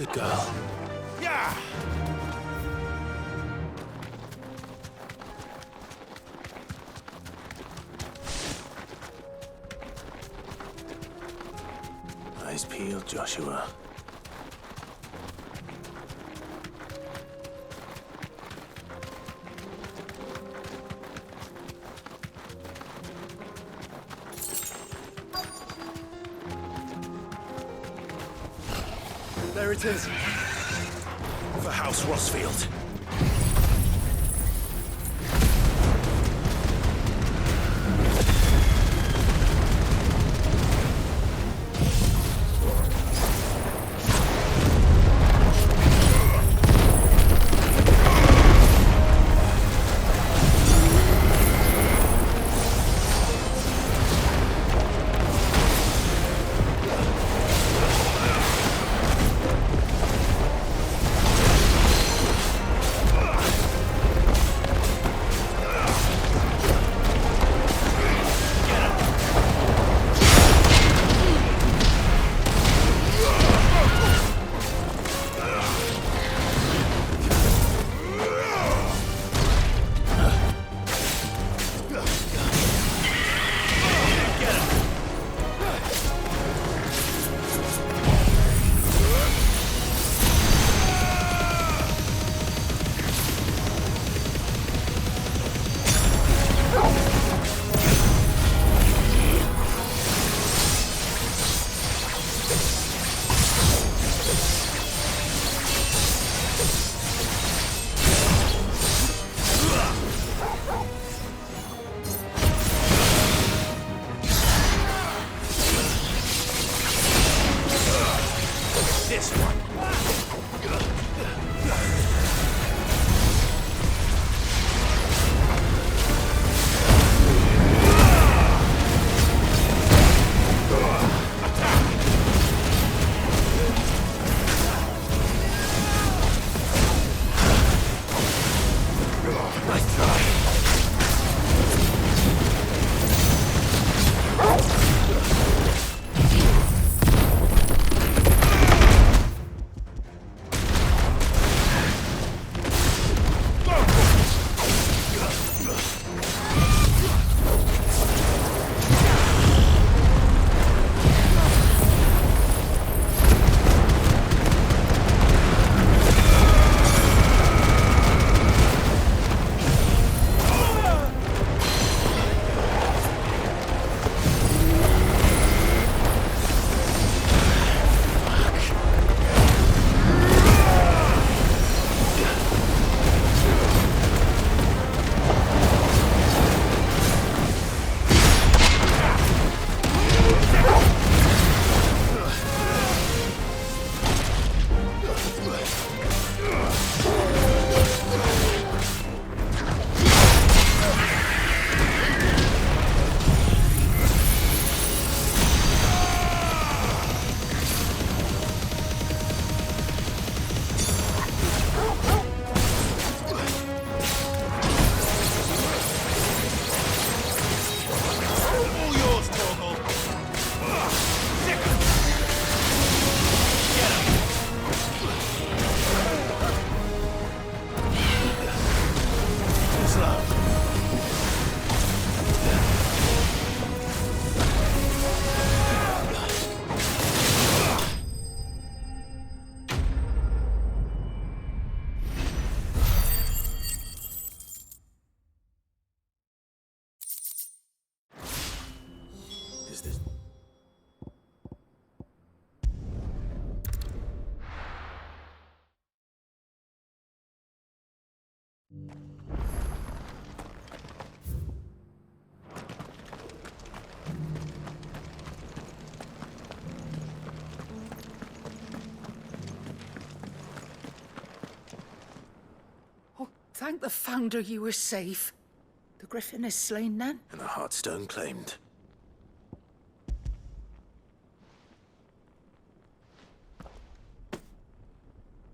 Good girl. Yeah! Eyes peeled, Joshua. There it is. For House Rossfield. This one. Nice try. All yours, Torgal. Slow. Is this... Oh, thank the Founder you were safe. The Griffin is slain then? And the Heartstone claimed.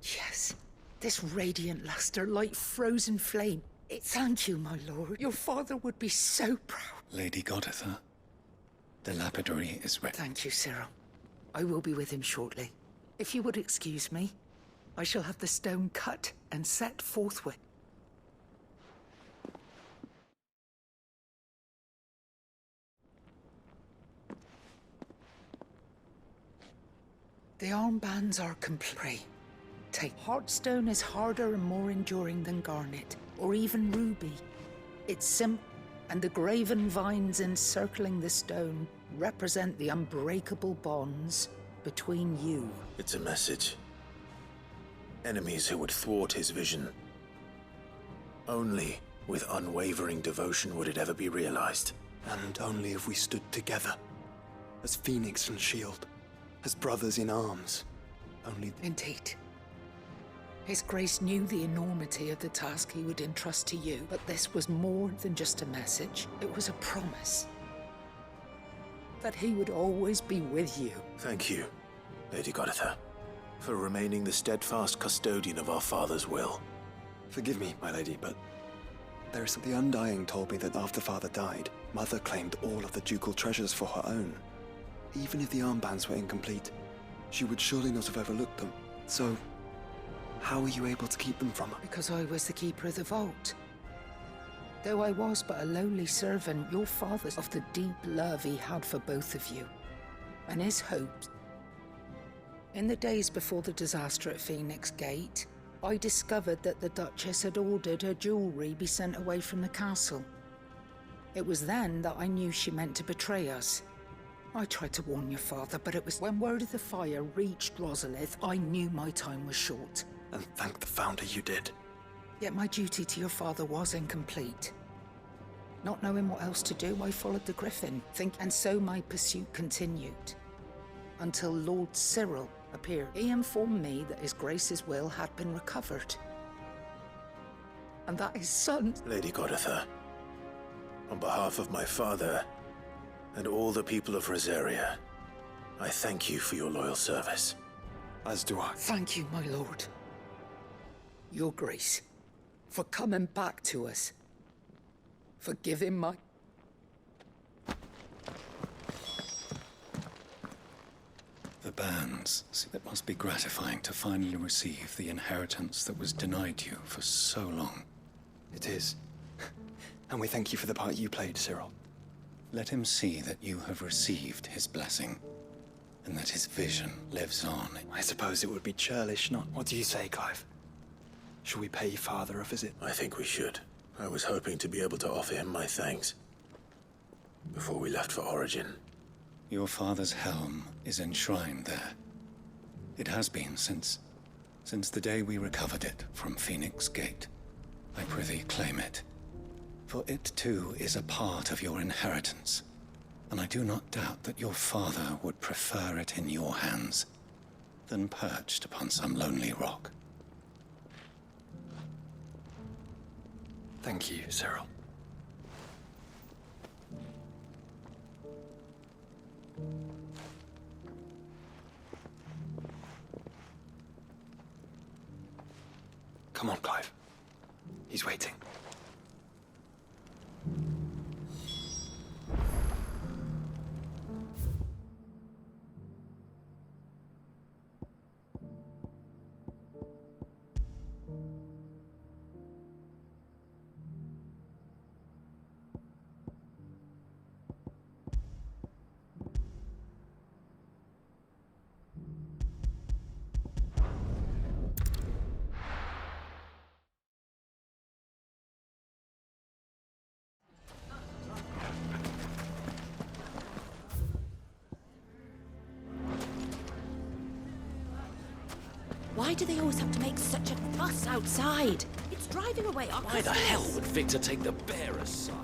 Yes. This radiant luster like frozen flame. Thank you, my lord. Your father would be so proud. Lady Goditha, the lapidary is ready. Thank you, Cyril. I will be with him shortly. If you would excuse me, I shall have the stone cut and set forthwith. The armbands are complete. Take Heartstone is harder and more enduring than garnet, or even ruby. It's simple, and the graven vines encircling the stone represent the unbreakable bonds between you. It's a message. Enemies who would thwart his vision. Only with unwavering devotion would it ever be realized. And only if we stood together, as Phoenix and Shield, as brothers in arms. Only Indeed. His Grace knew the enormity of the task he would entrust to you, but this was more than just a message. It was a promise. That he would always be with you. Thank you, Lady Goditha, for remaining the steadfast custodian of our father's will. Forgive me, my lady, but the Undying told me that after father died, mother claimed all of the ducal treasures for her own. Even if the armbands were incomplete, she would surely not have overlooked them. So, how were you able to keep them from her? Because I was the keeper of the vault. Though I was but a lowly servant, your father's of the deep love he had for both of you, and his hopes. In the days before the disaster at Phoenix Gate, I discovered that the Duchess had ordered her jewelry be sent away from the castle. It was then that I knew she meant to betray us. I tried to warn your father, but it was when word of the fire reached Rosalith, I knew my time was short. And thank the Founder you did. Yet my duty to your father was incomplete. Not knowing what else to do, I followed the Griffin, and so my pursuit continued. Until Lord Cyril appeared. He informed me that His Grace's will had been recovered. And that his son... Lady Goditha, on behalf of my father and all the people of Rosaria, I thank you for your loyal service. As do I. Thank you, my lord. Your Grace, for coming back to us. For giving my... The bands. It must be gratifying to finally receive the inheritance that was denied you for so long. It is. And we thank you for the part you played, Cyril. Let him see that you have received his blessing, and that his vision lives on. I suppose it would be churlish, not... What do you say, Clive? Shall we pay father a visit? I think we should. I was hoping to be able to offer him my thanks before we left for Origin. Your father's helm is enshrined there. It has been since the day we recovered it from Phoenix Gate. I prithee claim it. For it too is a part of your inheritance, and I do not doubt that your father would prefer it in your hands than perched upon some lonely rock. Thank you, Cyril. Come on, Clive. He's waiting. Why do they always have to make such a fuss outside? It's driving away our Why the customers. hell would Victor take the bearer's side?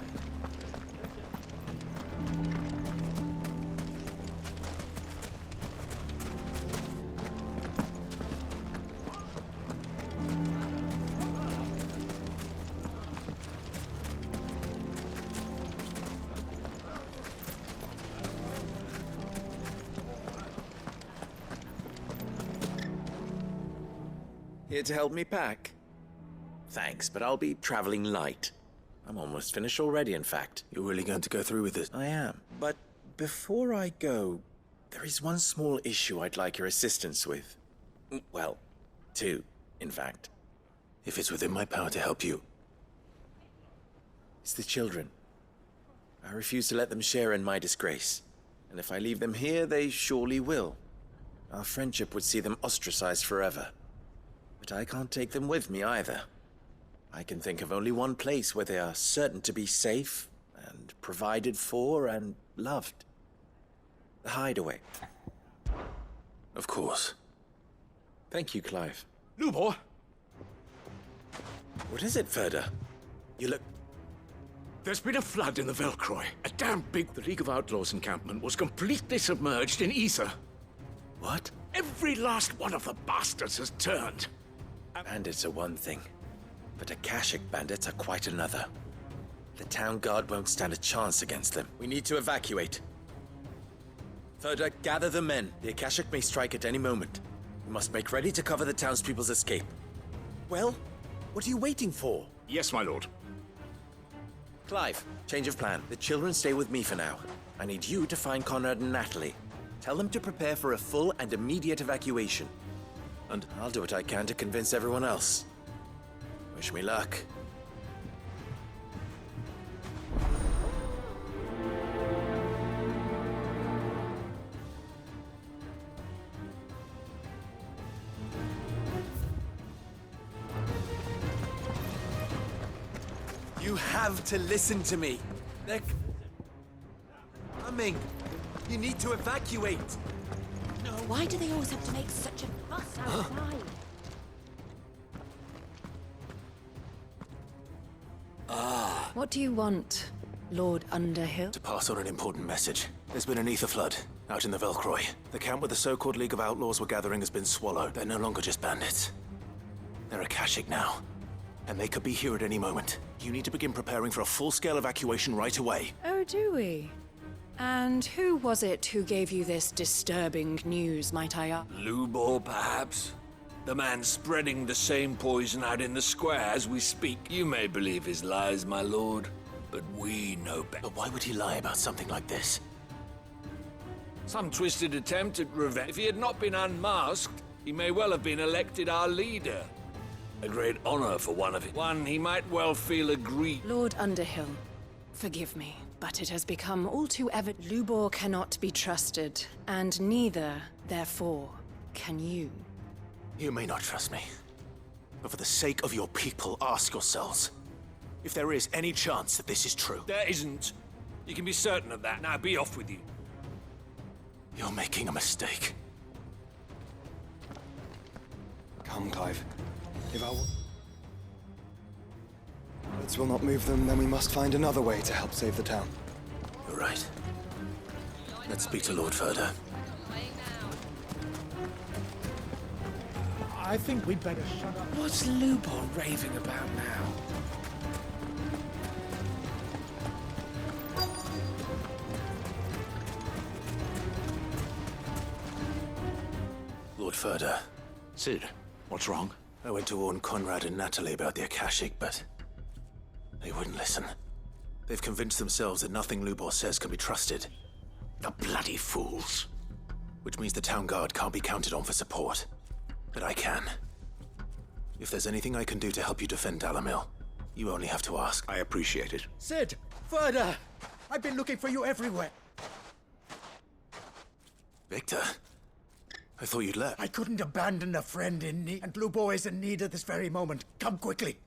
Here to help me pack? Thanks, but I'll be traveling light. I'm almost finished already, in fact. You're really going to go through with this? I am. But before I go, there is one small issue I'd like your assistance with. Well, 2, in fact. If it's within my power to help you, It's the children. I refuse to let them share in my disgrace. And if I leave them here, they surely will. Our friendship would see them ostracized forever. But I can't take them with me either. I can think of only one place where they are certain to be safe and provided for and loved. The Hideaway. of course. Thank you, Clive. Lubor! What is it, Ferda? You look... There's been a flood in the Velcroy. A damn big... The League of Outlaws encampment was completely submerged in ether. What? Every last one of the bastards has turned. Bandits are one thing, but Akashic bandits are quite another. The town guard won't stand a chance against them. We need to evacuate. Ferda, gather the men. The Akashic may strike at any moment. We must make ready to cover the townspeople's escape. Well, what are you waiting for? Yes, my lord. Clive, change of plan. The children stay with me for now. I need you to find Conrad and Natalie. Tell them to prepare for a full and immediate evacuation. And I'll do what I can to convince everyone else. Wish me luck. You have to listen to me. They're coming. You need to evacuate. Why do they always have to make such a fuss outside? What do you want, Lord Underhill? To pass on an important message. There's been an ether flood out in the Velcroy. The camp where the so-called League of Outlaws were gathering has been swallowed. They're no longer just bandits. They're Akashic now. And they could be here at any moment. You need to begin preparing for a full-scale evacuation right away. Oh, do we? And who was it who gave you this disturbing news, might I ask? Lubor, perhaps? The man spreading the same poison out in the square as we speak. You may believe his lies, my lord, but we know better. But why would he lie about something like this? Some twisted attempt at revenge. If he had not been unmasked, he may well have been elected our leader. A great honor for one of it. One he might well feel aggrieved. Lord Underhill, forgive me, but it has become all too evident Lubor cannot be trusted, and neither, therefore, can you. You may not trust me. But for the sake of your people, ask yourselves if there is any chance that this is true. There isn't. You can be certain of that. Now be off with you. You're making a mistake. Come, Clive. If our words will not move them, then we must find another way to help save the town. You're right. Let's speak to Lord Ferda. I think we'd better shut up. What's Lubor raving about now? Lord Ferda, Sid, what's wrong? I went to warn Conrad and Natalie about the Akashic, but they wouldn't listen. They've convinced themselves that nothing Lubor says can be trusted. The bloody fools. Which means the town guard can't be counted on for support. But I can. If there's anything I can do to help you defend Dalamil, you only have to ask. I appreciate it. Sid! Ferda! I've been looking for you everywhere. Victor? I thought you'd left. I couldn't abandon a friend in need, and Lubor is in need at this very moment. Come quickly.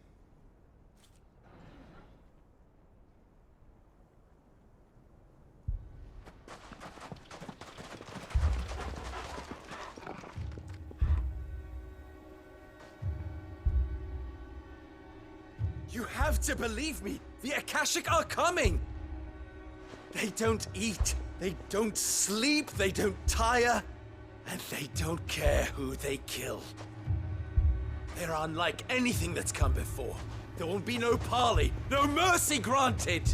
You have to believe me! The Akashic are coming! They don't eat, they don't sleep, they don't tire, and they don't care who they kill. They're unlike anything that's come before. There won't be no parley, no mercy granted!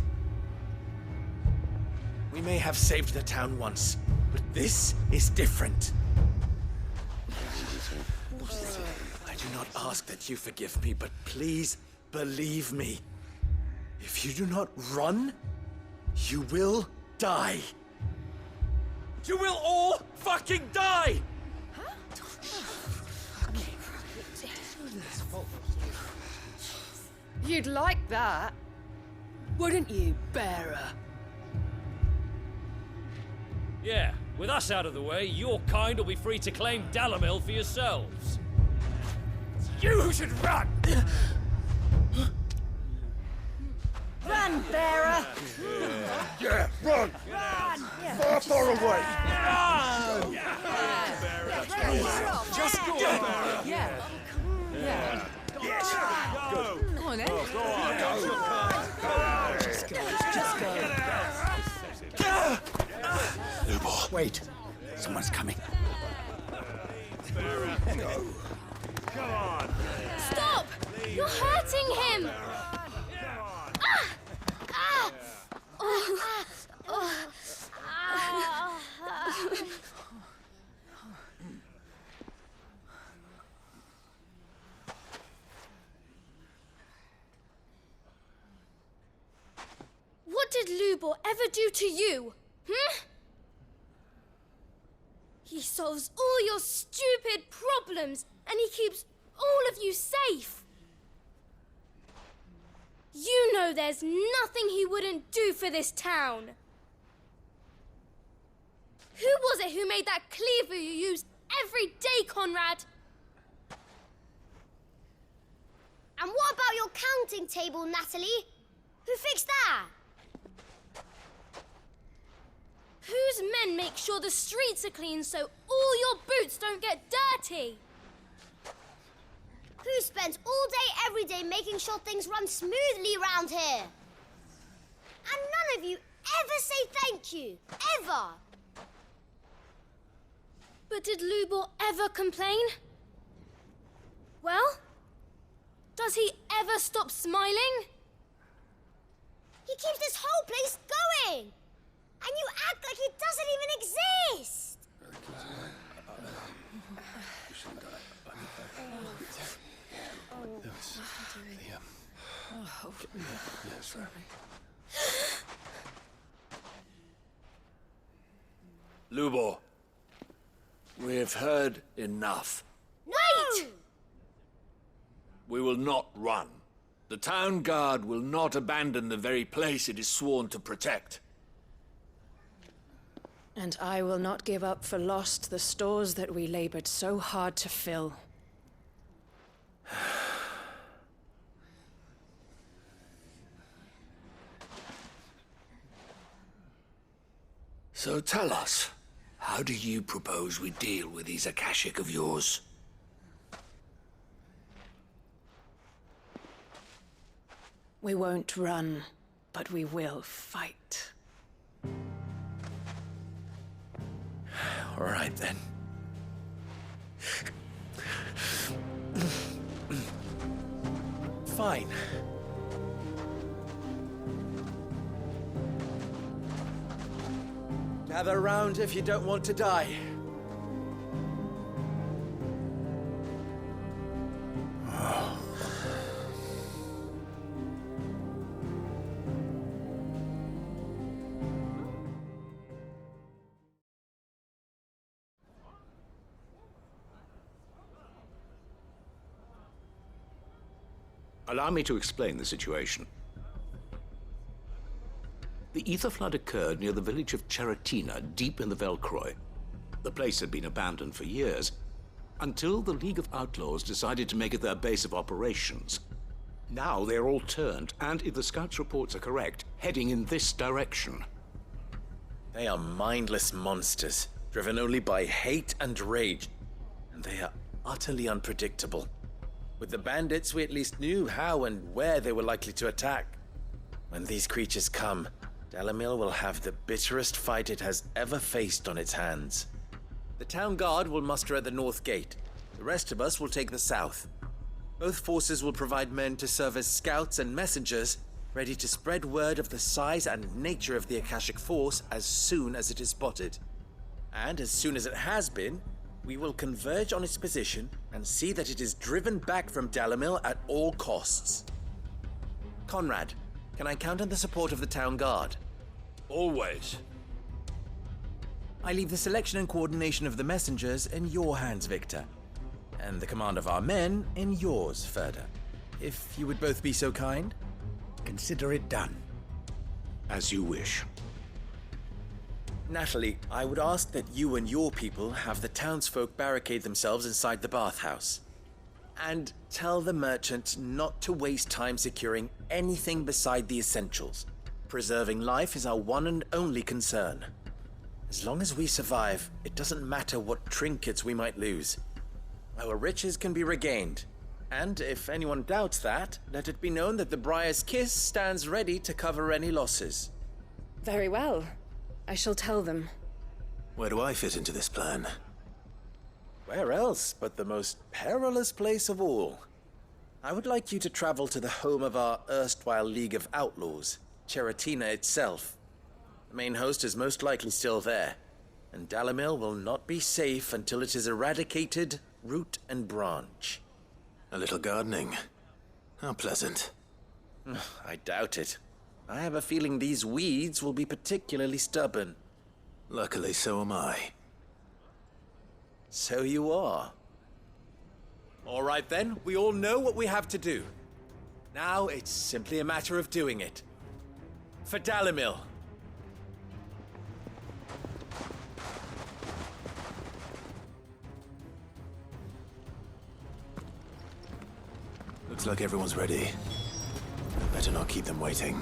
We may have saved the town once, but this is different. I do not ask that you forgive me, but please, believe me, if you do not run, you will die. You will all fucking die! You'd like that, wouldn't you, bearer? Yeah, with us out of the way, your kind will be free to claim Dalamil for yourselves. You should run! Run, bearer! Yeah, run! Run! Far away! Just go, Bearer. Yeah. Yeah. Yes! Go! Come on, then. Just go. Lubor, wait. Someone's coming. Stop! You're hurting him! What did Lubor ever do to you? He solves all your stupid problems and he keeps all of you safe. You know there's nothing he wouldn't do for this town. Who was it who made that cleaver you use every day, Conrad? And what about your counting table, Natalie? Who fixed that? Whose men make sure the streets are clean so all your boots don't get dirty? Who spends all day, every day making sure things run smoothly around here? And none of you ever say thank you. Ever. But did Lubor ever complain? Well, does he ever stop smiling? He keeps this whole place going. And you act like it doesn't even exist. Lubor, we have heard enough. Wait! We will not run. The town guard will not abandon the very place it is sworn to protect. And I will not give up for lost the stores that we labored so hard to fill. So tell us, how do you propose we deal with these Akashic of yours? We won't run, but we will fight. All right, then. Fine. Gather round if you don't want to die. Allow me to explain the situation. The Ether Flood occurred near the village of Cheratina, deep in the Velcroy. The place had been abandoned for years, until the League of Outlaws decided to make it their base of operations. Now they're all turned, and if the Scouts' reports are correct, heading in this direction. They are mindless monsters, driven only by hate and rage. And they are utterly unpredictable. With the bandits, we at least knew how and where they were likely to attack. When these creatures come, Dalamil will have the bitterest fight it has ever faced on its hands. The town guard will muster at the north gate. The rest of us will take the south. Both forces will provide men to serve as scouts and messengers, ready to spread word of the size and nature of the Akashic force as soon as it is spotted. And as soon as it has been, we will converge on its position and see that it is driven back from Dalamil at all costs. Conrad, can I count on the support of the town guard? Always. I leave the selection and coordination of the messengers in your hands, Victor. and the command of our men in yours, Ferda. If you would both be so kind. Consider it done. As you wish. Natalie, I would ask that you and your people have the townsfolk barricade themselves inside the bathhouse. And tell the merchant not to waste time securing anything beside the essentials. Preserving life is our one and only concern. As long as we survive, it doesn't matter what trinkets we might lose. Our riches can be regained. And if anyone doubts that, let it be known that the Briar's Kiss stands ready to cover any losses. Very well. I shall tell them. Where do I fit into this plan? Where else but the most perilous place of all? I would like you to travel to the home of our erstwhile League of Outlaws, Cheratina itself. The main host is most likely still there, and Dalimil will not be safe until it is eradicated, root and branch. A little gardening. How pleasant. I doubt it. I have a feeling these weeds will be particularly stubborn. Luckily, so am I. So you are. All right then, we all know what we have to do. Now it's simply a matter of doing it. For Dalimil. Looks like everyone's ready. Better not keep them waiting.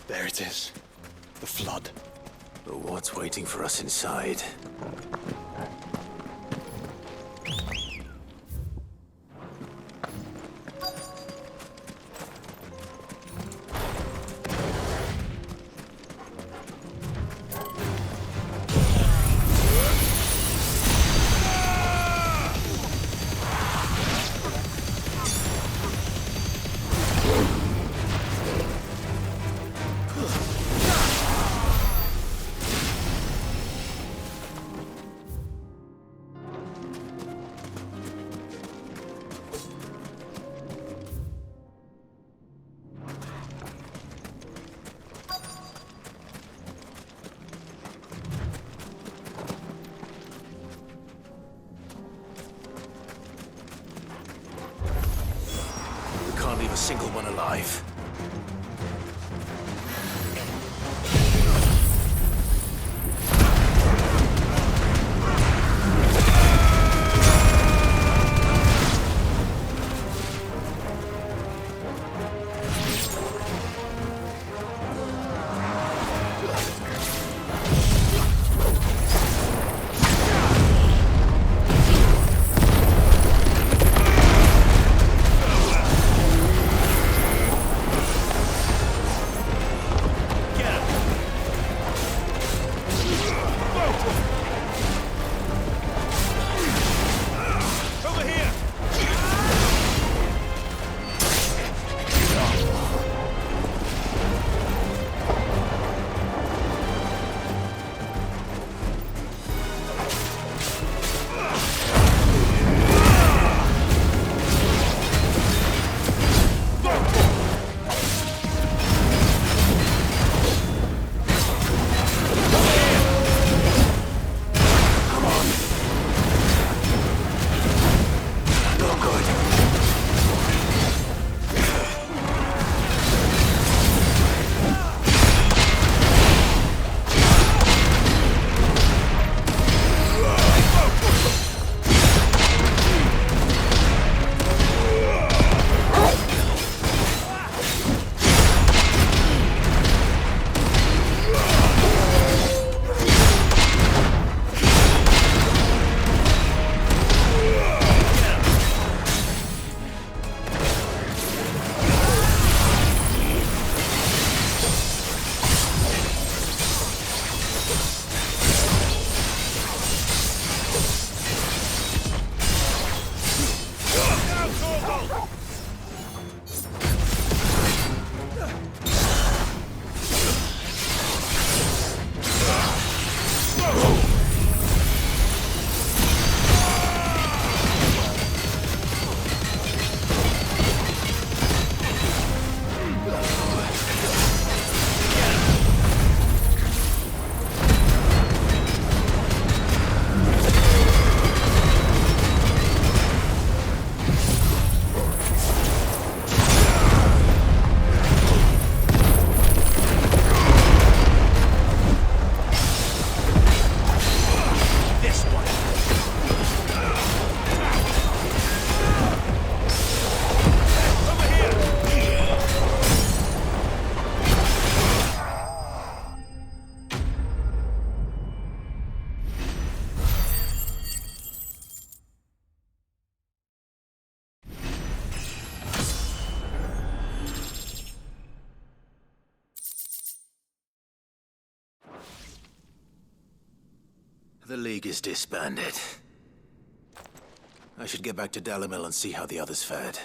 There it is. The flood. But what's waiting for us inside? Can't leave a single one alive. The League is disbanded. I should get back to Dalimil and see how the others fared.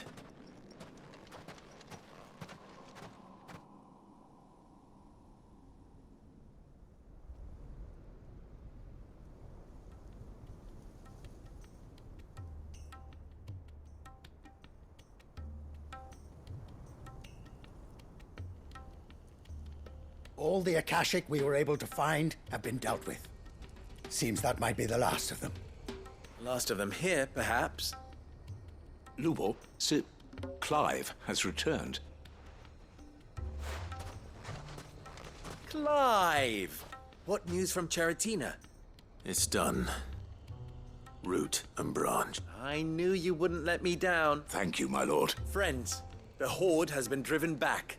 All the Akashic we were able to find have been dealt with. Seems that might be the last of them. Last of them here, perhaps. Lubor, Sir Clive has returned. Clive! What news from Charatina? It's done. Root and branch. I knew you wouldn't let me down. Thank you, my lord. Friends, the Horde has been driven back.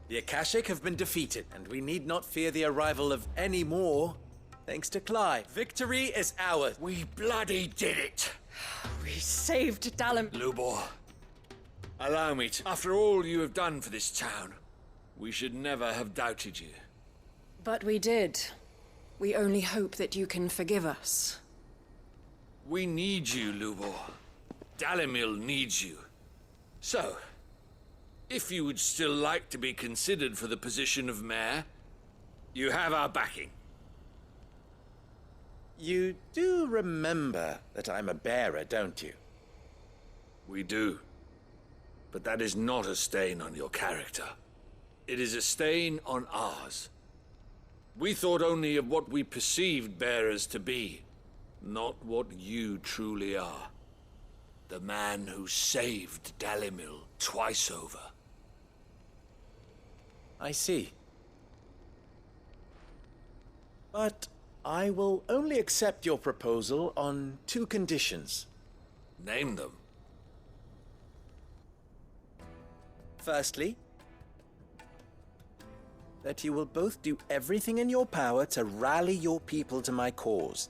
The Akashic have been defeated, and we need not fear the arrival of any more, thanks to Clive. Victory is ours. We bloody did it! We saved Dalim. Lubor, allow me to. After all you have done for this town, we should never have doubted you. But we did. We only hope that you can forgive us. We need you, Lubor. Dalimil needs you. So, if you would still like to be considered for the position of mayor, you have our backing. You do remember that I'm a bearer, don't you? We do. But that is not a stain on your character. It is a stain on ours. We thought only of what we perceived bearers to be, not what you truly are. The man who saved Dalimil twice over. I see. But I will only accept your proposal on 2 conditions. Name them. Firstly, that you will both do everything in your power to rally your people to my cause.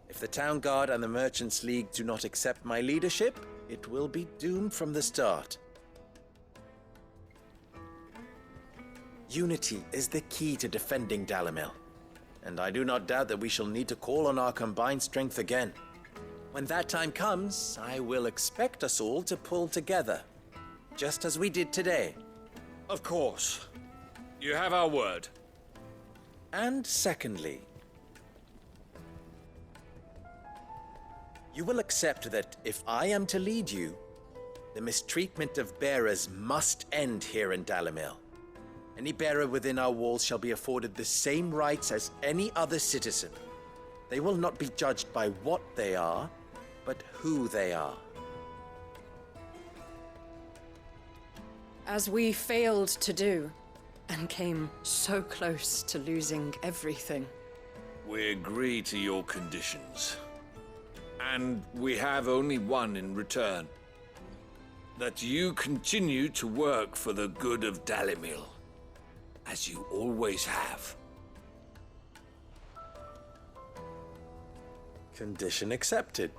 If the Town Guard and the Merchants League do not accept my leadership, it will be doomed from the start. Unity is the key to defending Dalimil, and I do not doubt that we shall need to call on our combined strength again. When that time comes, I will expect us all to pull together, just as we did today. Of course. You have our word. And secondly, you will accept that if I am to lead you, the mistreatment of bearers must end here in Dalimil. Any bearer within our walls shall be afforded the same rights as any other citizen. They will not be judged by what they are, but who they are. As we failed to do, and came so close to losing everything. We agree to your conditions. And we have only one in return. That you continue to work for the good of Dalimil, as you always have. Condition accepted.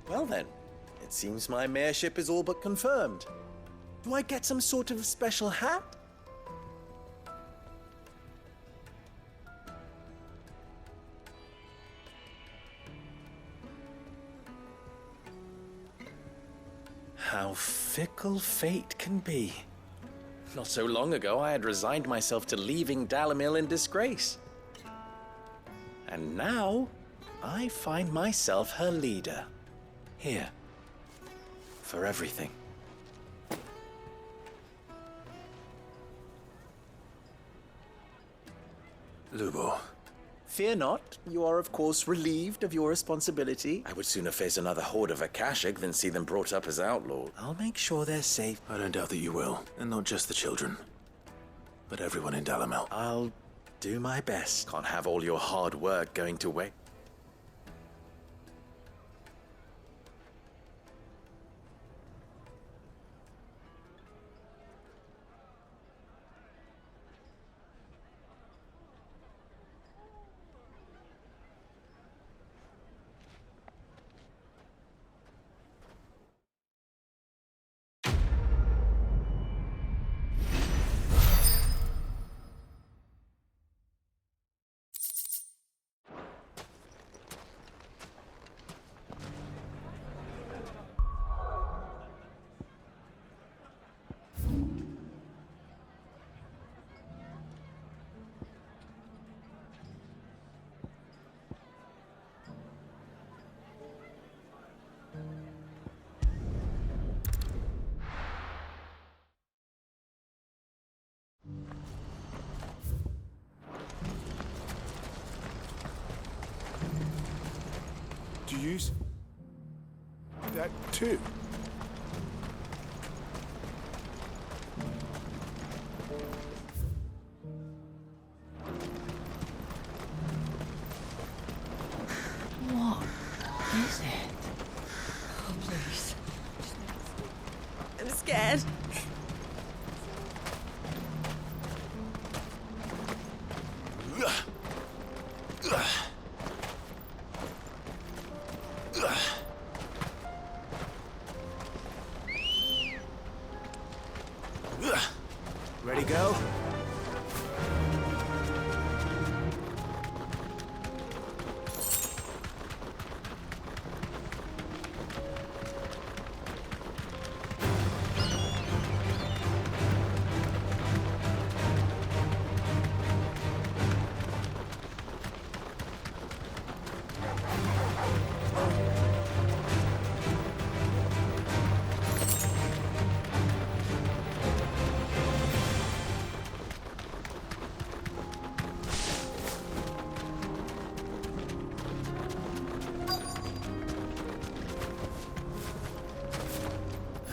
Well then, it seems my mayorship is all but confirmed. Do I get some sort of special hat? How fickle fate can be. Not so long ago, I had resigned myself to leaving Dalimil in disgrace. And now, I find myself her leader. Here. For everything. Lubor. Fear not. You are, of course, relieved of your responsibility. I would sooner face another horde of Akashic than see them brought up as outlaws. I'll make sure they're safe. I don't doubt that you will. And not just the children, but everyone in Dalimil. I'll do my best. Can't have all your hard work going to waste. news? That too. What is it? Oh, please. I'm scared. Ready, go?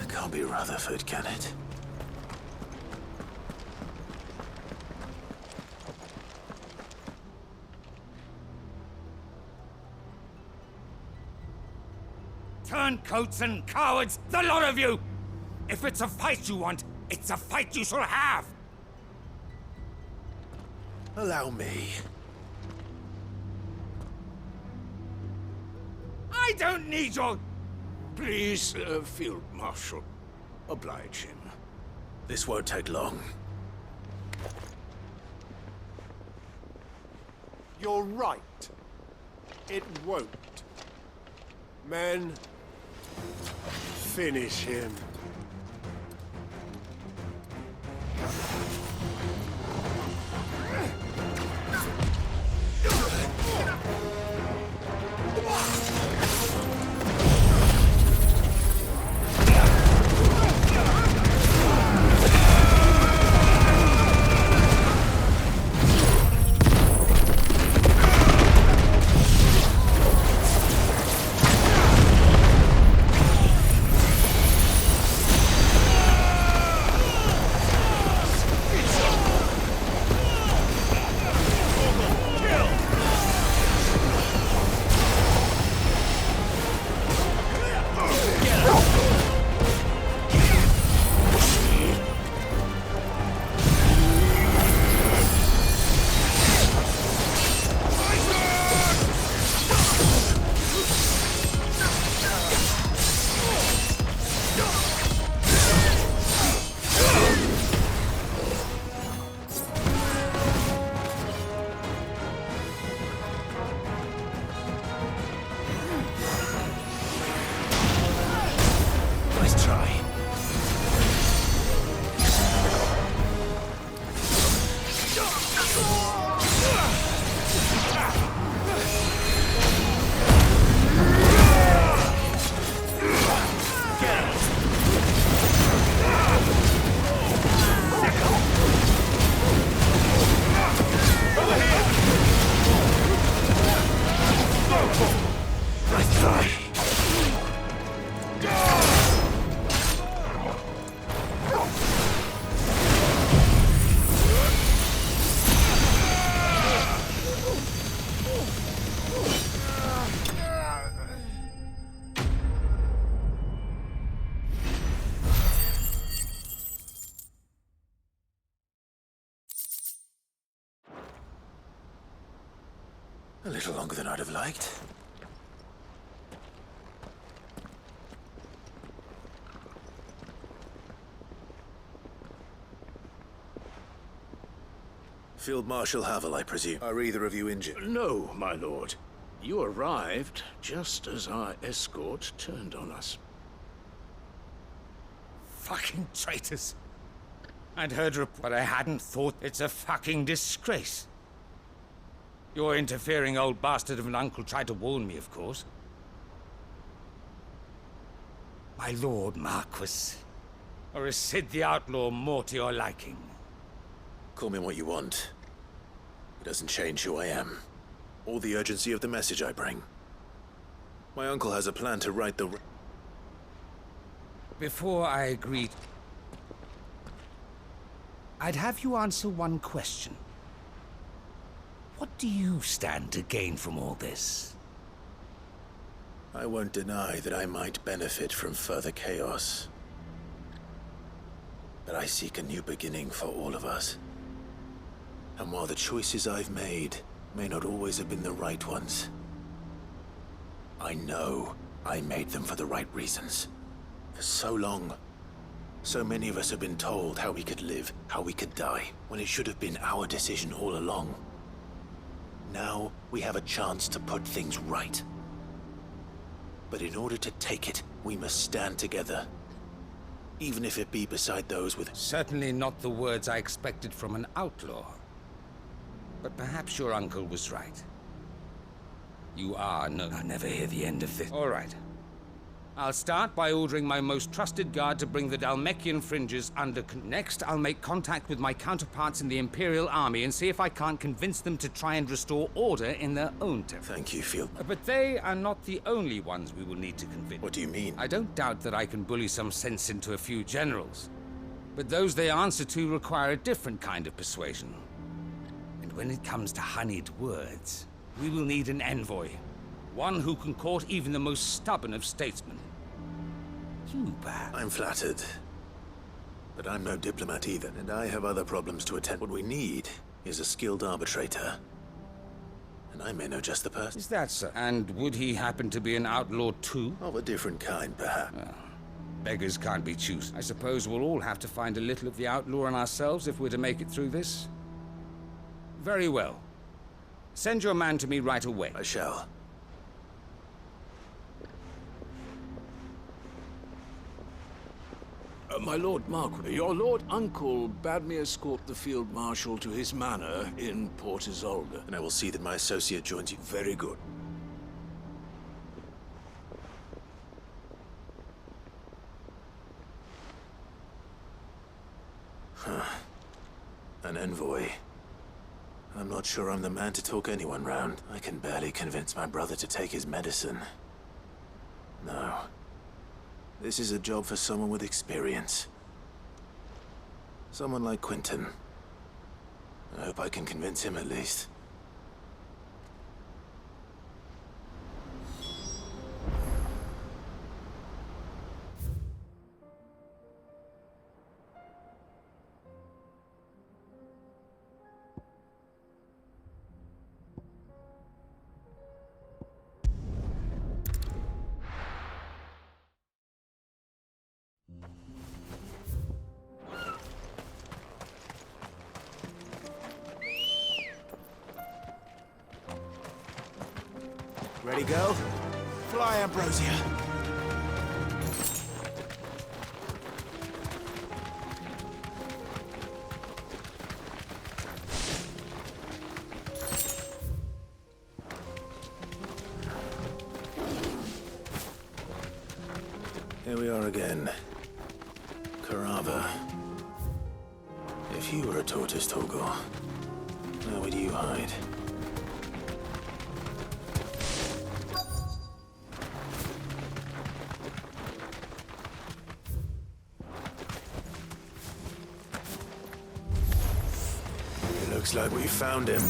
Can't be Rutherford, can it? Turncoats and cowards, the lot of you! If it's a fight you want, it's a fight you shall have! Allow me. I don't need your... Please, Field Marshal, oblige him. This won't take long. You're right. It won't. Men, finish him. A little longer than I'd have liked. Field Marshal Havel, I presume. Are either of you injured? No, my lord. You arrived just as our escort turned on us. Fucking traitors. I'd heard but I hadn't thought it's a fucking disgrace. Your interfering old bastard of an uncle tried to warn me, of course. My lord Marquis. Or is Sid the Outlaw more to your liking? Call me what you want. It doesn't change who I am, or the urgency of the message I bring. My uncle has a plan to right the... Before I agreed, I'd have you answer one question. What do you stand to gain from all this? I won't deny that I might benefit from further chaos. But I seek a new beginning for all of us. And while the choices I've made may not always have been the right ones, I know I made them for the right reasons. For so long, so many of us have been told how we could live, how we could die, when it should have been our decision all along. Now, we have a chance to put things right. But in order to take it, we must stand together. Even if it be beside those with... Certainly not the words I expected from an outlaw. But perhaps your uncle was right. You are no... I'll never hear the end of this. All right. I'll start by ordering my most trusted guard to bring the Dhalmekian fringes under... Next, I'll make contact with my counterparts in the Imperial Army and see if I can't convince them to try and restore order in their own territory. Thank you, Field. But they are not the only ones we will need to convince. What do you mean? I don't doubt that I can bully some sense into a few generals. But those they answer to require a different kind of persuasion. And when it comes to honeyed words, we will need an envoy. One who can court even the most stubborn of statesmen. You, perhaps. I'm flattered. But I'm no diplomat either, and I have other problems to attend. What we need is a skilled arbitrator. And I may know just the person. Is that so? And would he happen to be an outlaw too? Of a different kind, perhaps. Well, beggars can't be choosers. I suppose we'll all have to find a little of the outlaw in ourselves if we're to make it through this. Very well. Send your man to me right away. I shall. My Lord Marquis, your Lord Uncle bade me escort the Field Marshal to his manor in Port Isolde. And I will see that my associate joins you. Very good. An envoy. I'm not sure I'm the man to talk anyone round. I can barely convince my brother to take his medicine. No. This is a job for someone with experience. Someone like Quentin. I hope I can convince him at least. Ready, go? Fly, Ambrosia. Here we are again. Carava. If you were a tortoise, Torgor, where would you hide? Looks like we found him.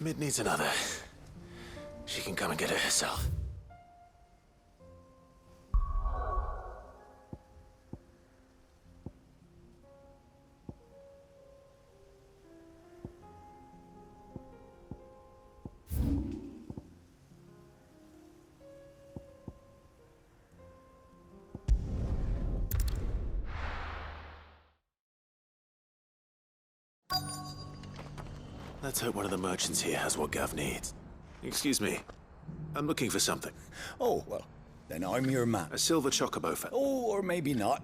Mid needs another, she can come and get it herself. Let's hope one of the merchants here has what Gav needs. Excuse me. I'm looking for something. Oh, well, then I'm your man. A silver chocobo for... Oh, or maybe not.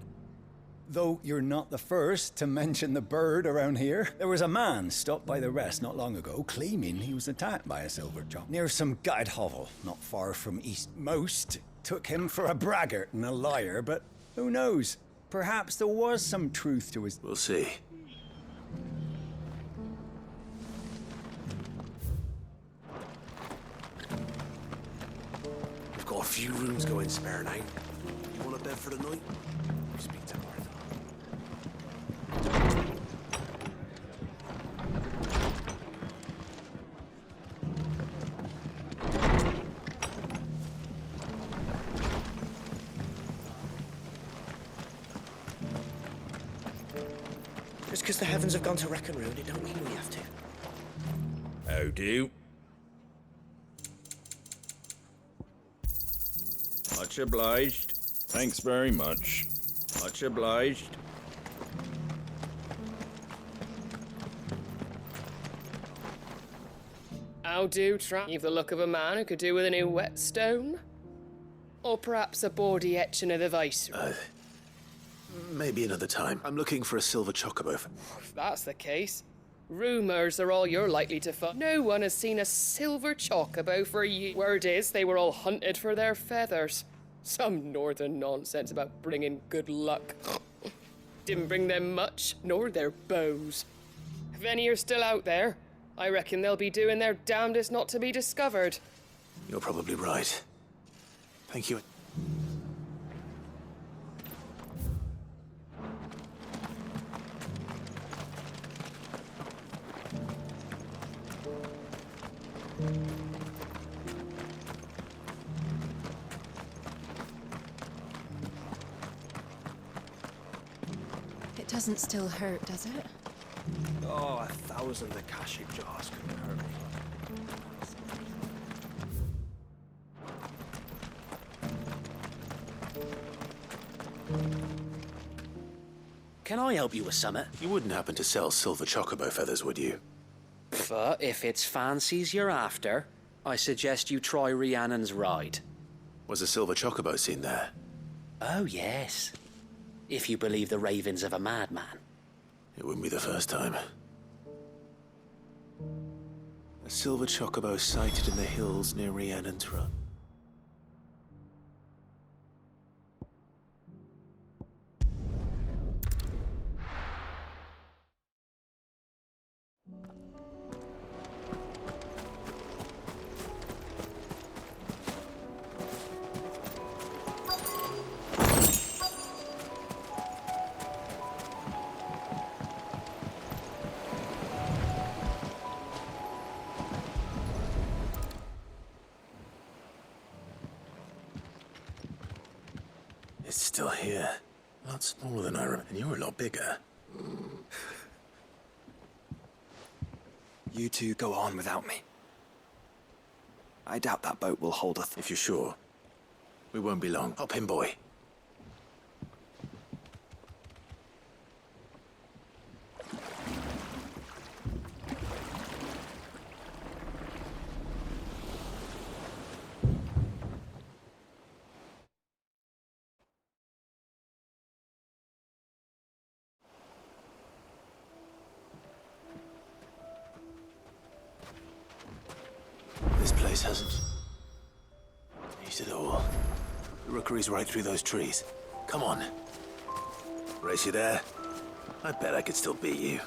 Though you're not the first to mention the bird around here. There was a man stopped by the rest not long ago, claiming he was attacked by a silver choc near some guide hovel not far from East. Most took him for a braggart and a liar, but who knows? Perhaps there was some truth to his... We'll see. We've got a few rooms going spare now. You want a bed for the night? Speak to Martha. Just because the heavens have gone to wreck and ruin, it don't mean we have to. How do? Much obliged. Thanks very much. Much obliged. How do, Trap? You've the look of a man who could do with a new whetstone? Or perhaps a bawdy etching of the vice? Maybe another time. I'm looking for a silver chocobo. If that's the case, rumours are all you're likely to find. No one has seen a silver chocobo for years. Word is they were all hunted for their feathers. Some northern nonsense about bringing good luck. Didn't bring them much, nor their bows. If any are still out there, I reckon they'll be doing their damnedest not to be discovered. You're probably right. Thank you. It doesn't still hurt, does it? Oh, 1,000 Akashic jars couldn't hurt me. Can I help you with something? You wouldn't happen to sell silver chocobo feathers, would you? But if it's fancies you're after, I suggest you try Rhiannon's ride. Was a silver chocobo seen there? Oh, yes. If you believe the ravings of a madman. It wouldn't be the first time. A silver chocobo sighted in the hills near Rhiannon's Run. It's still here. A lot smaller than I remember. And you're a lot bigger. You two go on without me. I doubt that boat will hold us. If you're sure. We won't be long. Hop in, boy. This place hasn't used it all. The rookery's right through those trees. Come on. Race you there? I bet I could still beat you.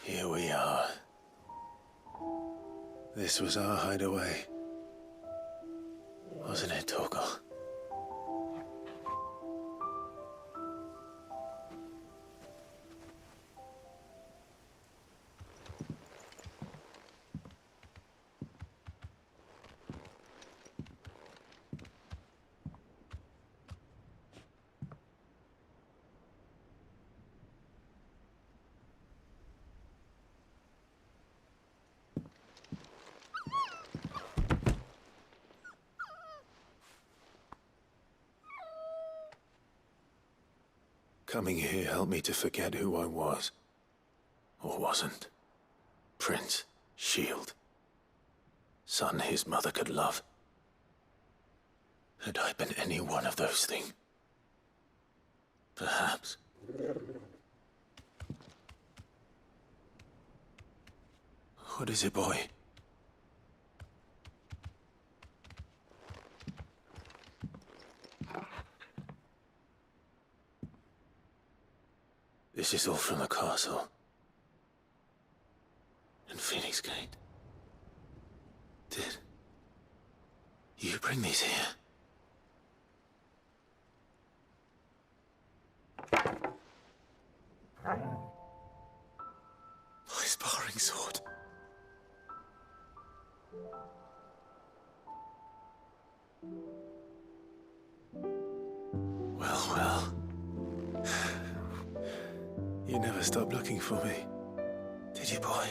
Here we are. This was our hideaway. Wasn't it, Torgal? Coming here helped me to forget who I was. Or wasn't. Prince, shield. Son his mother could love. Had I been any one of those things? Perhaps. What is it, boy? This is all from the castle. In Phoenix Gate. Did you bring these here? My sparring sword. Well. You never stopped looking for me, did you, boy?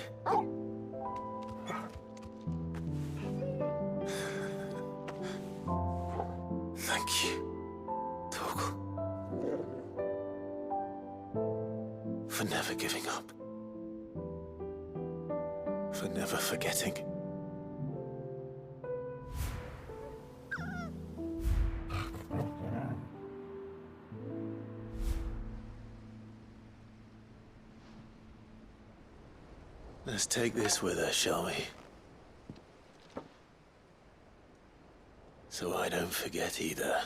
Thank you, Torgal. For never giving up. For never forgetting. Let's take this with us, shall we? So I don't forget either.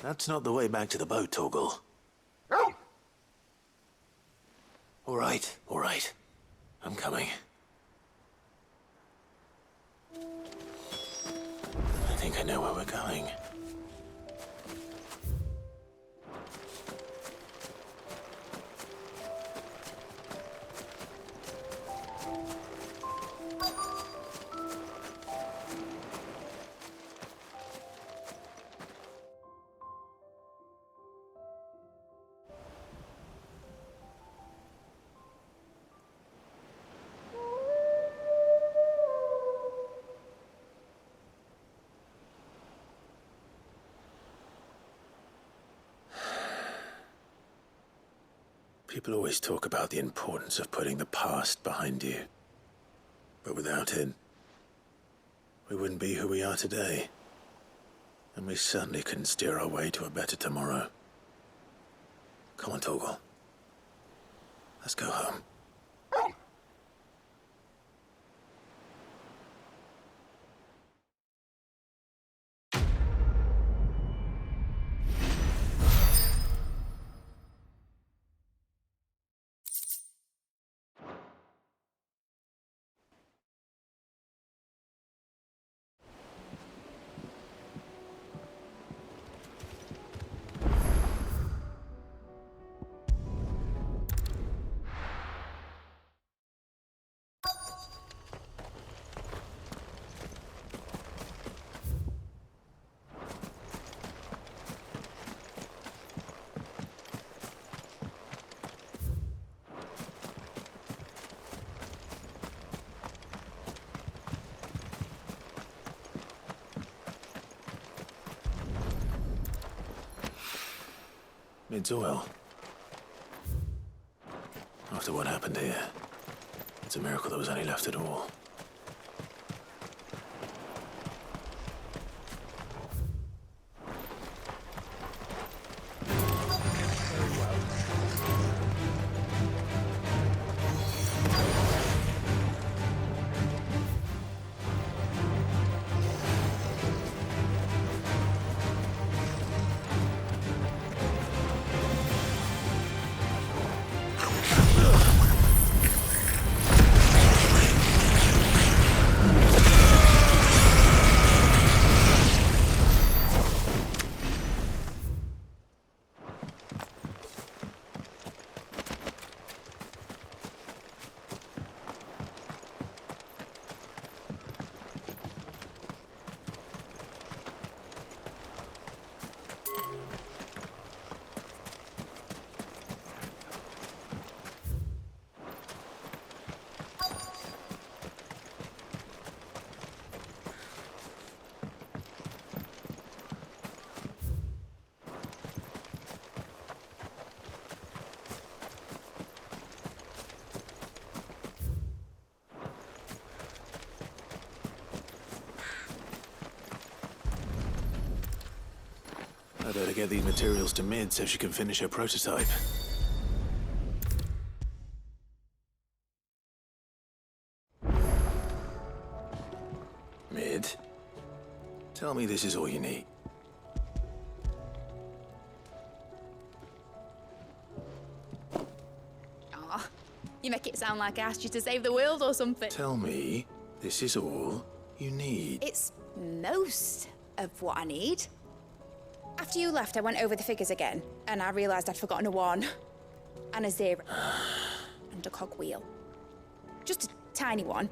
That's not the way back to the boat, Torgal. All right. I'm coming. I think I know where we're going. People always talk about the importance of putting the past behind you. But without it, we wouldn't be who we are today. And we certainly couldn't steer our way to a better tomorrow. Come on, Torgal. Let's go home. It's oil. After what happened here, it's a miracle there was any left at all. better get these materials to Mid so she can finish her prototype. Mid, tell me this is all you need. Aw, you make it sound like I asked you to save the world or something. Tell me this is all you need. It's most of what I need. After you left, I went over the figures again, and I realised I'd forgotten a 1, and a 0, and a cogwheel. Just a tiny one.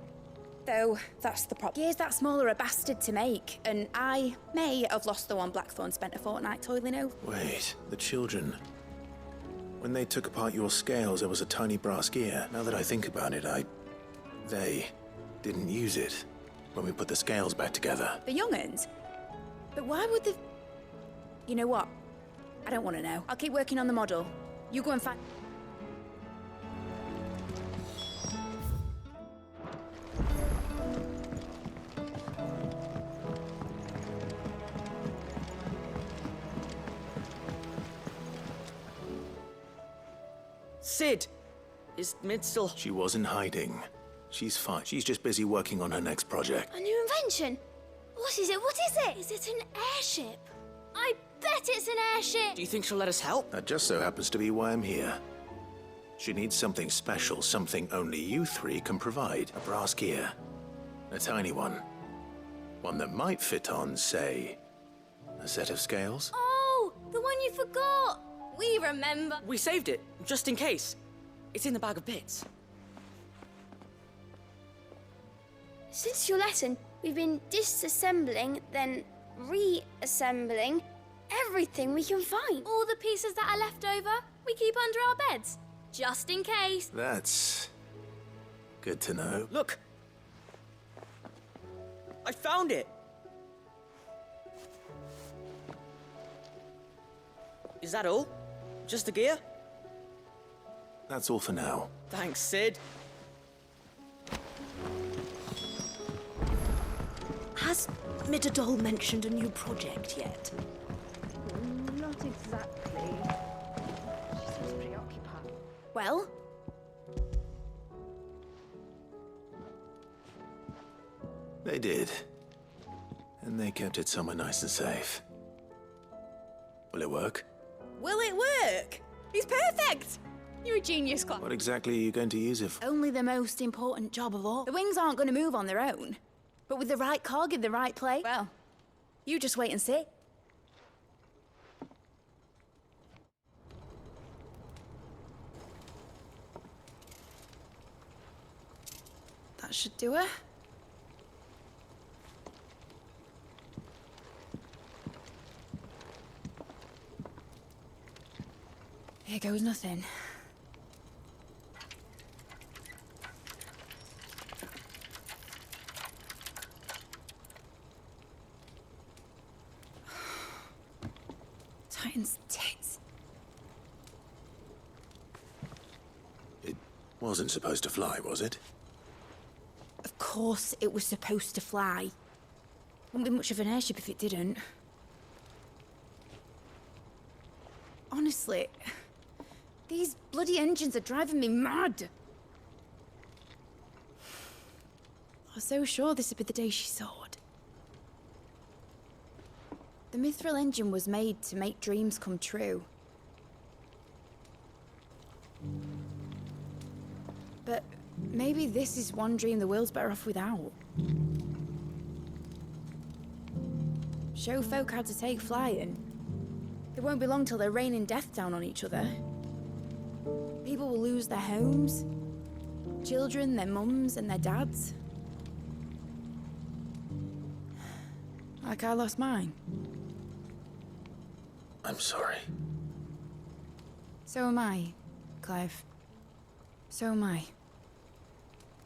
Though, that's the problem. Gears that small are a bastard to make, and I may have lost the one Blackthorn spent a fortnight toiling over. Wait, the children. When they took apart your scales, there was a tiny brass gear. Now that I think about it, they didn't use it when we put the scales back together. The young'uns? But why would the... You know what? I don't want to know. I'll keep working on the model. You go and find... Sid! Is Mid still... She wasn't hiding. She's fine. She's just busy working on her next project. A new invention? What is it? What is it? Is it an airship? I bet it's an airship! Do you think she'll let us help? That just so happens to be why I'm here. She needs something special, something only you three can provide. A brass gear. A tiny one. One that might fit on, say, a set of scales. Oh, the one you forgot! We remember. We saved it, just in case. It's in the bag of bits. Since your lesson, we've been disassembling, then reassembling everything we can find. All the pieces that are left over, we keep under our beds, just in case. That's good to know. Look! I found it! Is that all? Just the gear? That's all for now. Thanks, Sid. Has Midadol mentioned a new project yet? Not exactly. She seems preoccupied. Well? They did. And they kept it somewhere nice and safe. Will it work? Will it work? He's perfect! You're a genius, Clark. What exactly are you going to use it for? Only the most important job of all. The wings aren't going to move on their own. But with the right cog in the right place, well, you just wait and see. That should do it. Here goes nothing. Titan's tits. It wasn't supposed to fly, was it? Of course it was supposed to fly. Wouldn't be much of an airship if it didn't. Honestly, these bloody engines are driving me mad. I was so sure this would be the day she soared. The Mithril engine was made to make dreams come true. But maybe this is one dream the world's better off without. Show folk how to take flying. It won't be long till they're raining death down on each other. People will lose their homes, children, their mums and their dads. Like I lost mine. I'm sorry. So am I, Clive. So am I.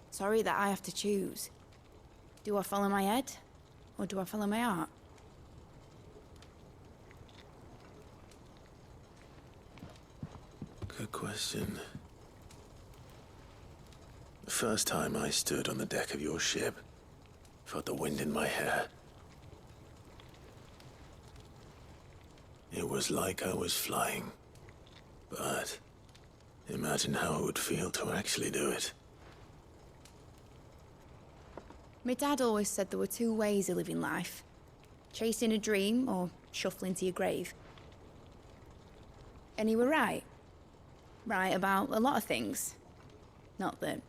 Sorry that I have to choose. Do I follow my head, or do I follow my heart? Good question. The first time I stood on the deck of your ship, felt the wind in my hair. It was like I was flying. But imagine how it would feel to actually do it. My dad always said there were two ways of living life. Chasing a dream or shuffling to your grave. And he were right. Right about a lot of things. Not that...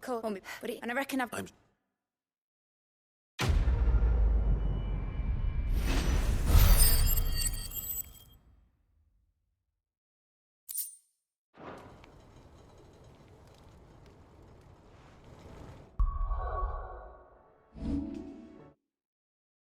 Call me, buddy, and I reckon I've...